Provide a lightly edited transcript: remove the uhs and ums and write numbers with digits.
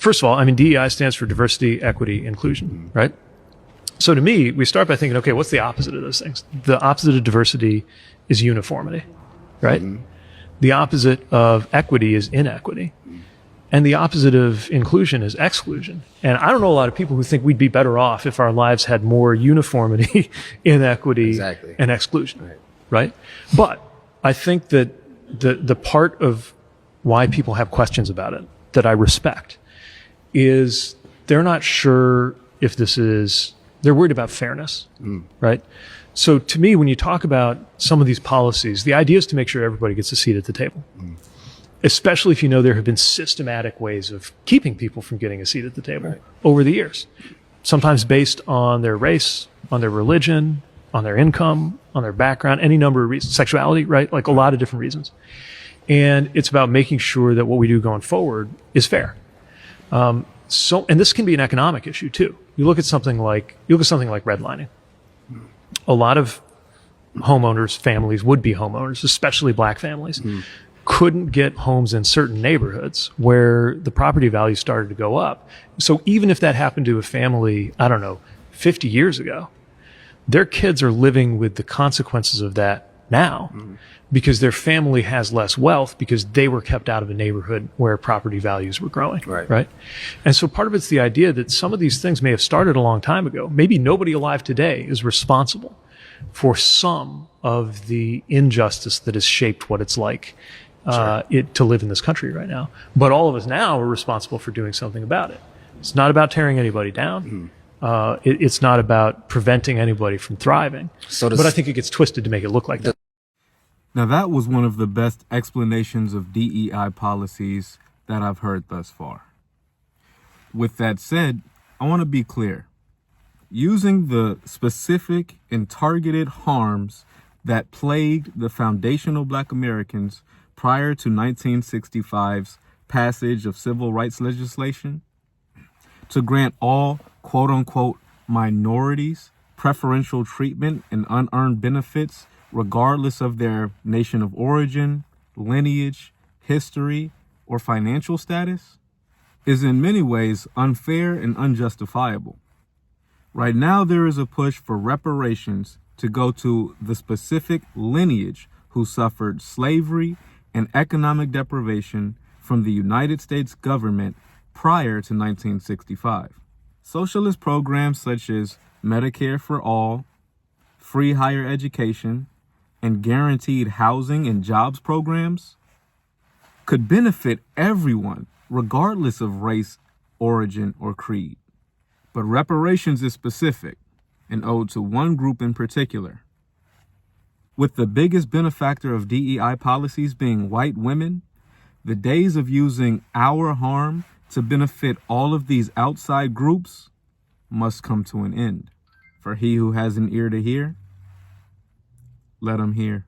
first of all, I mean, DEI stands for diversity, equity, inclusion, right? So to me, we start by thinking, okay, what's the opposite of those things? The opposite of diversity is uniformity, right? The opposite of equity is inequity. And the opposite of inclusion is exclusion. And I don't know a lot of people who think we'd be better off if our lives had more uniformity, inequity, and exclusion, right? But I think that the part of why people have questions about it that I respect is they're not sure if this is, they're worried about fairness, right? So to me, when you talk about some of these policies, the idea is to make sure everybody gets a seat at the table, especially if you know there have been systematic ways of keeping people from getting a seat at the table over the years, sometimes based on their race, on their religion, on their income, on their background, any number of reasons, sexuality, right? Like a lot of different reasons. And it's about making sure that what we do going forward is fair. And this can be an economic issue too. You look at something like redlining. A lot of homeowners, families, would-be homeowners, especially black families, couldn't get homes in certain neighborhoods where the property value started to go up. So even if that happened to a family, I don't know, 50 years ago, their kids are living with the consequences of that now because their family has less wealth because they were kept out of a neighborhood where property values were growing, right? And so part of it's the idea that some of these things may have started a long time ago. Maybe nobody alive today is responsible for some of the injustice that has shaped what it's like to live in this country right now. But all of us now are responsible for doing something about it. It's not about tearing anybody down. It's not about preventing anybody from thriving. But I think it gets twisted to make it look like that. Now, that was one of the best explanations of DEI policies that I've heard thus far. With that said, I want to be clear. Using the specific and targeted harms that plagued the foundational Black Americans prior to 1965's passage of civil rights legislation to grant all quote-unquote minorities preferential treatment and unearned benefits regardless of their nation of origin, lineage, history, or financial status, is in many ways unfair and unjustifiable. Right now, there is a push for reparations to go to the specific lineage who suffered slavery and economic deprivation from the United States government prior to 1965. Socialist programs such as Medicare for all, free higher education, and guaranteed housing and jobs programs could benefit everyone, regardless of race, origin, or creed. But reparations is specific and owed to one group in particular. With the biggest benefactor of DEI policies being white women, the days of using our harm to benefit all of these outside groups must come to an end. For he who has an ear to hear, let him hear.